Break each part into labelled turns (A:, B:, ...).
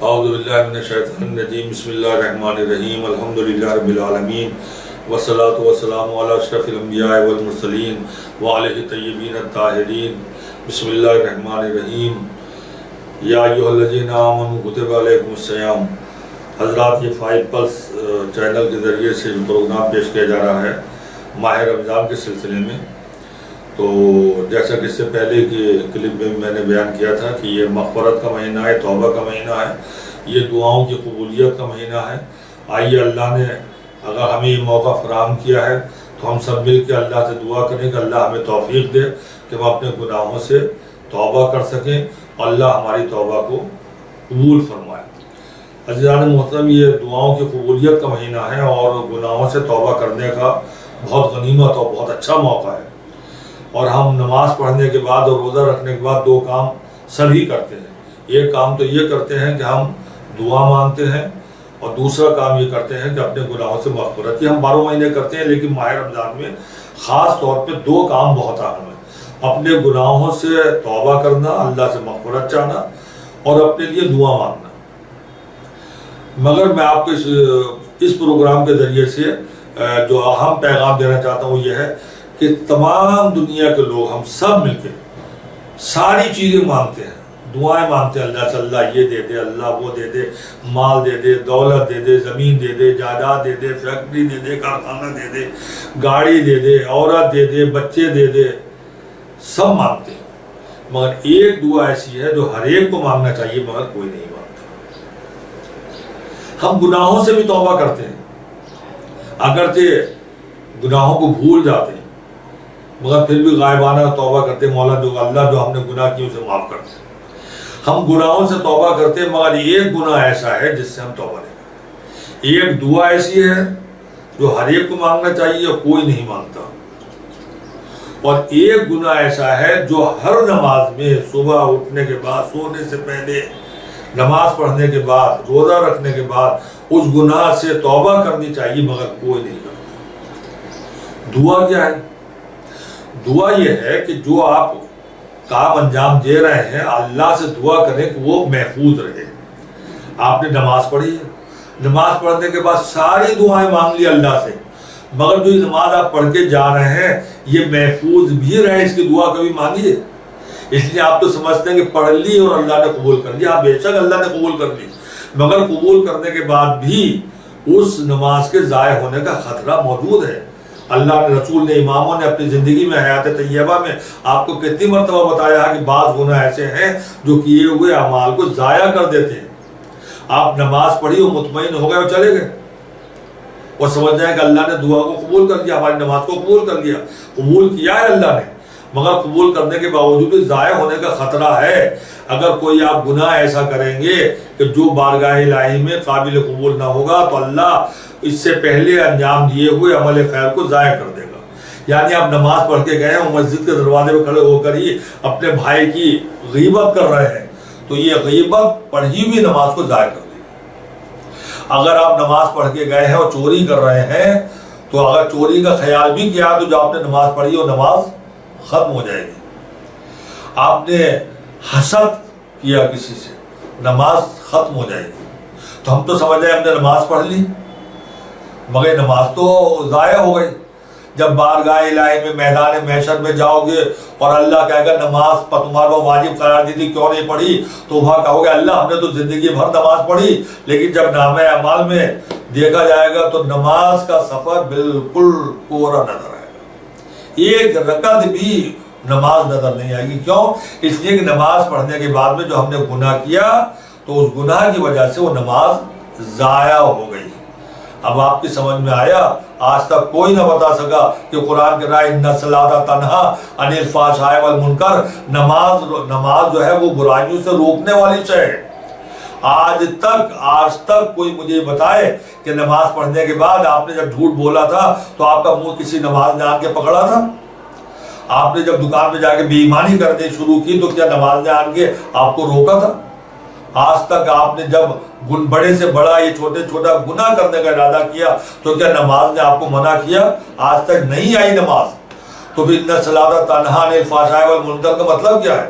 A: اعوذ باللہ من الشیطان الرجیم بسم اللہ الرحمن الرحیم الحمدللہ رب العالمین والصلاة والسلام علی اشرف الانبیاء والمرسلین وآلہ الطیبین الطاہرین بسم اللہ الرحمن الرحیم یا ایھا الذین آمنوا کتب علیکم الصیام۔ حضرات، یہ 5 پلس چینل کے ذریعے سے جو پروگرام پیش کیا جا رہا ہے ماہ رمضان کے سلسلے میں، تو جیسا کہ اس سے پہلے کی کلپ میں نے بیان کیا تھا کہ یہ مغفرت کا مہینہ ہے، توبہ کا مہینہ ہے، یہ دعاؤں کی قبولیت کا مہینہ ہے۔ آئیے اللہ نے اگر ہمیں یہ موقع فراہم کیا ہے تو ہم سب مل کے اللہ سے دعا کریں کہ اللہ ہمیں توفیق دے کہ ہم اپنے گناہوں سے توبہ کر سکیں اور اللہ ہماری توبہ کو قبول فرمائے۔ عزیزان محترم، یہ دعاؤں کی قبولیت کا مہینہ ہے اور گناہوں سے توبہ کرنے کا بہت غنیمت اور بہت اچھا موقع ہے، اور ہم نماز پڑھنے کے بعد اور روزہ رکھنے کے بعد 2 کام سبھی کرتے ہیں۔ ایک کام تو یہ کرتے ہیں کہ ہم دعا مانگتے ہیں، اور دوسرا کام یہ کرتے ہیں کہ اپنے گناہوں سے مغفرت۔ یہ ہم 12 مہینے کرتے ہیں، لیکن ماہ رمضان میں خاص طور پہ 2 کام بہت اہم ہیں: اپنے گناہوں سے توبہ کرنا، اللہ سے مغفرت چاہنا، اور اپنے لیے دعا مانگنا۔ مگر میں آپ کو اس پروگرام کے ذریعے سے جو اہم پیغام دینا چاہتا ہوں وہ یہ ہے کہ تمام دنیا کے لوگ، ہم سب مل کے ساری چیزیں مانگتے ہیں، دعائیں مانگتے ہیں اللہ سے، اللہ یہ دے دے، اللہ وہ دے دے، مال دے دے، دولت دے دے، زمین دے دے، جائیداد دے دے، فیکٹری دے دے، کارخانہ دے دے، گاڑی دے دے، عورت دے دے، بچے دے دے، سب مانگتے ہیں۔ مگر ایک دعا ایسی ہے جو ہر ایک کو مانگنا چاہیے مگر کوئی نہیں مانگتا۔ ہم گناہوں سے بھی توبہ کرتے ہیں، اگرچہ گناہوں کو بھول جاتے ہیں، مگر پھر بھی غائبانہ توبہ کرتے ہیں، مولا جو اللہ جو ہم نے گناہ کی اسے معاف کرتے ہیں۔ ہم گناہوں سے توبہ کرتے ہیں، مگر ایک گناہ ایسا ہے جس سے ہم توبہ نہیں کرتے۔ ایک دعا ایسی ہے جو ہر ایک کو مانگنا چاہیے اور کوئی نہیں مانگتا، اور ایک گناہ ایسا ہے جو ہر نماز میں صبح اٹھنے کے بعد، سونے سے پہلے، نماز پڑھنے کے بعد، روزہ رکھنے کے بعد اس گناہ سے توبہ کرنی چاہیے مگر کوئی نہیں کرتا۔ دعا کیا ہے؟ دعا یہ ہے کہ جو آپ کام انجام دے رہے ہیں اللہ سے دعا کریں کہ وہ محفوظ رہے۔ آپ نے نماز پڑھی ہے، نماز پڑھنے کے بعد ساری دعائیں مانگ لی اللہ سے، مگر جو نماز آپ پڑھ کے جا رہے ہیں یہ محفوظ بھی رہے، اس کی دعا کبھی مانگیے۔ اس لیے آپ تو سمجھتے ہیں کہ پڑھ لی اور اللہ نے قبول کر لیا۔ بے شک اللہ نے قبول کر لی، مگر قبول کرنے کے بعد بھی اس نماز کے ضائع ہونے کا خطرہ موجود ہے۔ اللہ نے، رسول نے، اماموں نے اپنی زندگی میں، حیات طیبہ میں آپ کو کتنی مرتبہ بتایا ہے کہ بعض گناہ ایسے ہیں جو کیے ہوئے اعمال کو ضائع کر دیتے ہیں۔ آپ نماز پڑھی اور مطمئن ہو گئے اور چلے گئے اور سمجھ جائیں کہ اللہ نے دعا کو قبول کر لیا، ہماری نماز کو قبول کر لیا۔ قبول کیا ہے اللہ نے، مگر قبول کرنے کے باوجود بھی ضائع ہونے کا خطرہ ہے۔ اگر کوئی آپ گناہ ایسا کریں گے کہ جو بارگاہ الہی میں قابل قبول نہ ہوگا تو اللہ اس سے پہلے انجام دیے ہوئے عمل خیر کو ضائع کر دے گا۔ یعنی آپ نماز پڑھ کے گئے ہیں، مسجد کے دروازے پہ کھڑے ہو کر ہی اپنے بھائی کی غیبت کر رہے ہیں، تو یہ غیبت پڑھی ہوئی نماز کو ضائع کر دے گا۔ اگر آپ نماز پڑھ کے گئے ہیں اور چوری کر رہے ہیں تو اگر چوری کا خیال بھی کیا تو جو آپ نے نماز پڑھی وہ نماز ختم ہو جائے گی۔ آپ نے حسد کیا کسی سے، نماز ختم ہو جائے گی۔ تو ہم تو سمجھ رہے ہیں ہم نے نماز پڑھ لی، مگر نماز تو ضائع ہو گئی۔ جب بارگاہ الہی میں، میدان محشر میں جاؤ گے اور اللہ کہے گا نماز تمہارا واجب قرار دی تھی کیوں نہیں پڑھی، تو وہاں کہو گے اللہ ہم نے تو زندگی بھر نماز پڑھی، لیکن جب نامہ اعمال میں دیکھا جائے گا تو نماز کا سفر بالکل کوڑا نظر آئے گا، ایک رکعت بھی نماز نظر نہیں آئے گی۔ کیوں؟ اس لیے کہ نماز پڑھنے کے بعد میں جو ہم نے گناہ کیا تو اس گناہ کی وجہ سے وہ نماز ضائع ہو گئی۔ اب آپ کی سمجھ میں آیا؟ آج تک کوئی نہ بتا سکا کہ قرآن کے رائے ان الصلاۃ تنہا عن الفحشاء والمنکر، نماز جو ہے وہ برائیوں سے روکنے والی شے ہے۔ آج تک کوئی مجھے بتائے کہ نماز پڑھنے کے بعد آپ نے جب جھوٹ بولا تھا تو آپ کا منہ کسی نماز نے آ کے پکڑا تھا؟ آپ نے جب دکان میں جا کے بے ایمانی کرنے شروع کی تو کیا نماز نے آن کے آپ کو روکا تھا؟ آج تک آپ نے جب بڑے سے بڑا یہ چھوٹے چھوٹا گناہ کرنے کا ارادہ کیا تو کیا نماز نے آپ کو منع کیا؟ آج تک نہیں آئی نماز۔ تو پھر ان الصلاۃ تنہا عن الفحشاء والمنکر کا مطلب کیا ہے؟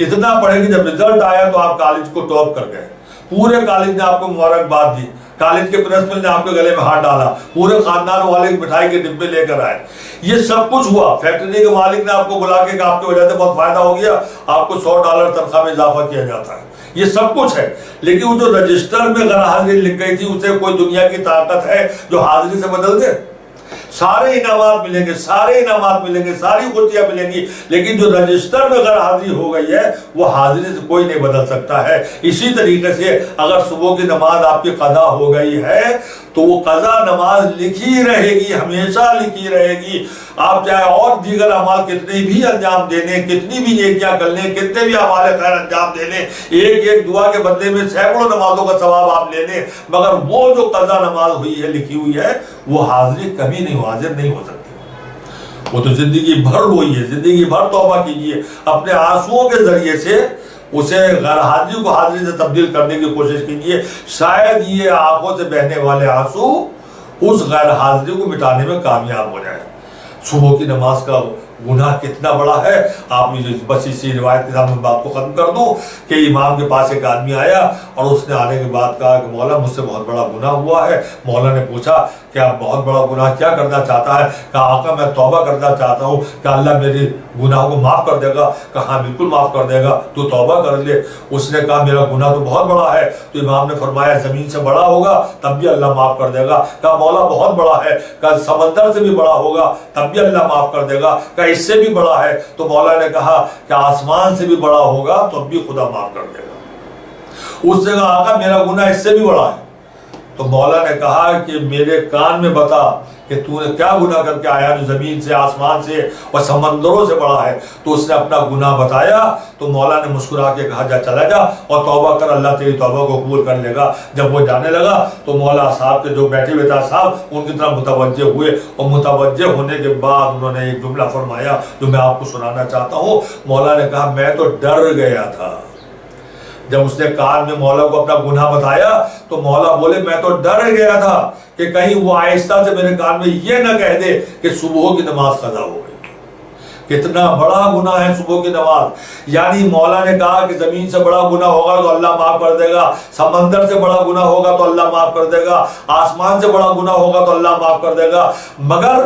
A: اتنا پڑھے کہ جب رزلٹ آیا تو آپ کالج کو ٹاپ کر گئے، پورے کالج نے آپ کو مبارکباد دی، کالج کے پرنسپل نے آپ کے گلے میں ہاتھ ڈالا، پورے خاندان والے مٹھائی کے ڈبے لے کر آئے، یہ سب کچھ ہوا۔ فیکٹری کے مالک نے آپ کو بلا کے کہ آپ کی وجہ سے بہت فائدہ ہو گیا، آپ کو $100 تنخواہ میں اضافہ کیا جاتا ہے، یہ سب کچھ ہے۔ لیکن وہ جو رجسٹر میں غیر حاضری لکھ گئی تھی، اسے کوئی دنیا کی طاقت ہے جو حاضری سے بدل دے؟ سارے انعامات ملیں گے، سارے انعامات ملیں گے، ساری خوشیاں ملیں گی، لیکن جو رجسٹر میں غیر حاضری ہو گئی ہے وہ حاضری سے کوئی نہیں بدل سکتا ہے۔ اسی طریقے سے اگر صبح کی نماز آپ کی قضا ہو گئی ہے تو وہ قضا نماز لکھی رہے گی، ہمیشہ لکھی رہے گی۔ آپ چاہے اور دیگر اعمال کتنے بھی انجام دے لیں، کتنی بھی نیکیاں کر لیں، کتنے بھی اعمال خیر انجام دے لیں، ایک ایک دعا کے بدلے میں سینکڑوں نمازوں کا ثواب آپ لے لیں، مگر وہ جو قضا نماز ہوئی ہے، لکھی ہوئی ہے، وہ حاضری کبھی نہیں حاضر نہیں ہو سکتی۔ وہ تو زندگی بھر روئی ہے، زندگی بھر توبہ کیجیے، اپنے آنسوؤں کے ذریعے سے اسے غیر حاضری کو حاضری سے تبدیل کرنے کی کوشش کیجیے۔ شاید یہ آنکھوں سے بہنے والے آنسو اس غیر حاضری کو مٹانے میں کامیاب ہو جائے۔ صبح کی نماز کا گناہ کتنا بڑا ہے، آپ بس اسی روایت کے ساتھ میں بات کو ختم کر دوں کہ امام کے پاس ایک آدمی آیا اور اس نے آنے کے بعد کہا کہ مولا مجھ سے بہت بڑا گناہ ہوا ہے۔ مولا نے پوچھا کہ آپ بہت بڑا گناہ کیا کرنا چاہتا ہے؟ کہا آقا میں توبہ کرنا چاہتا ہوں، کہ اللہ میری گناہ کو معاف کر دے گا؟ کہا ہاں بالکل معاف کر دے گا، تو توبہ کر لے۔ اس نے کہا میرا گناہ تو بہت بڑا ہے، تو امام نے فرمایا زمین سے بڑا ہوگا تب بھی اللہ معاف کر دے گا۔ کہا مولا بہت بڑا ہے، کہا سمندر سے بھی بڑا ہوگا تب بھی اللہ معاف کر دے گا۔ کہا اس سے بھی بڑا ہے، تو مولا نے کہا کہ آسمان سے بھی بڑا ہوگا تو بھی خدا معاف کر دے گا۔ اس نے کہا آقا میرا گناہ اس سے بھی بڑا ہے، تو مولا نے کہا کہ میرے کان میں بتا کہ تو نے کیا گناہ کر کے آیا جو زمین سے، آسمان سے اور سمندروں سے بڑا ہے؟ تو اس نے اپنا گناہ بتایا، تو مولا نے مسکرا کے کہا جا چلا جا اور توبہ کر، اللہ تیری توبہ کو قبول کر لے گا۔ جب وہ جانے لگا تو مولا صاحب کے جو بیٹھے ہوئے تھے صاحب ان کی طرف متوجہ ہوئے، اور متوجہ ہونے کے بعد انہوں نے ایک جملہ فرمایا جو میں آپ کو سنانا چاہتا ہوں۔ مولا نے کہا میں تو ڈر گیا تھا۔ جب اس نے کان میں مولا کو اپنا گناہ بتایا تو مولا بولے میں تو ڈر گیا تھا کہ کہیں وہ آہستہ سے میرے کان میں یہ نہ کہہ دے کہ صبح کی نماز قضا ہو گئی۔ کتنا بڑا گناہ ہے صبح کی نماز۔ یعنی مولا نے کہا کہ زمین سے بڑا گناہ ہوگا تو اللہ معاف کر دے گا، سمندر سے بڑا گناہ ہوگا تو اللہ معاف کر دے گا، آسمان سے بڑا گناہ ہوگا تو اللہ معاف کر دے گا، مگر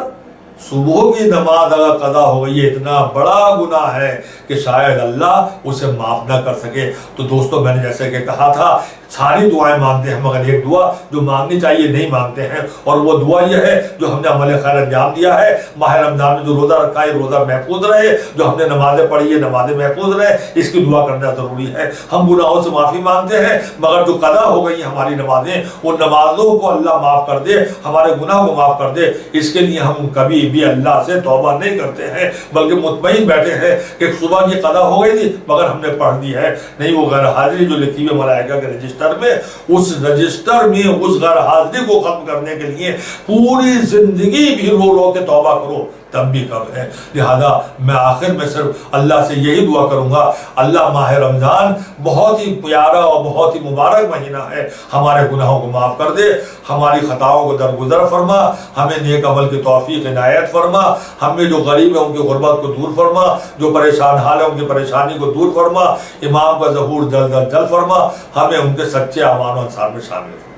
A: صبح کی نماز اگر قضا ہو گئی ہے اتنا بڑا گناہ ہے کہ شاید اللہ اسے معاف نہ کر سکے۔ تو دوستو میں نے جیسے کہ کہا تھا ساری دعائیں مانگتے ہیں مگر ایک دعا جو مانگنی چاہیے نہیں مانگتے ہیں، اور وہ دعا یہ ہے جو ہم نے عمل خیر انجام دیا ہے، ماہ رمضان میں جو روزہ رکھا ہے روزہ محفوظ رہے، جو ہم نے نمازیں پڑھی ہے نمازیں محفوظ رہے، اس کی دعا کرنا ضروری ہے۔ ہم گناہوں سے معافی مانگتے ہیں مگر جو قضا ہو گئی ہیں ہماری نمازیں، ان نمازوں کو اللہ معاف کر دے، ہمارے گناہ کو معاف کر دے، اس کے لیے ہم کبھی بھی اللہ سے توبہ نہیں کرتے ہیں، بلکہ مطمئن بیٹھے ہیں کہ صبح کی قضا ہو گئی تھی مگر ہم نے پڑھ دی ہے۔ نہیں، وہ غیر حاضری جو لکھی ہوئی ملائکہ کے رجسٹر میں، اس رجسٹر میں اس غیر حاضری کو ختم کرنے کے لیے پوری زندگی بھی رو رو کے توبہ کرو تب بھی کم ہے۔ لہذا میں آخر میں صرف اللہ سے یہی دعا کروں گا، اللہ ماہ رمضان بہت ہی پیارا اور بہت ہی مبارک مہینہ ہے، ہمارے گناہوں کو معاف کر دے، ہماری خطاؤں کو درگزر فرما، ہمیں نیک عمل کی توفیق عنایت فرما، ہمیں جو غریب ہیں ان کی غربت کو دور فرما، جو پریشان حال ہیں ان کی پریشانی کو دور فرما، امام کا ظہور جلد از جلد فرما، ہمیں ان کے سچے امان و انصار میں شامل فرما۔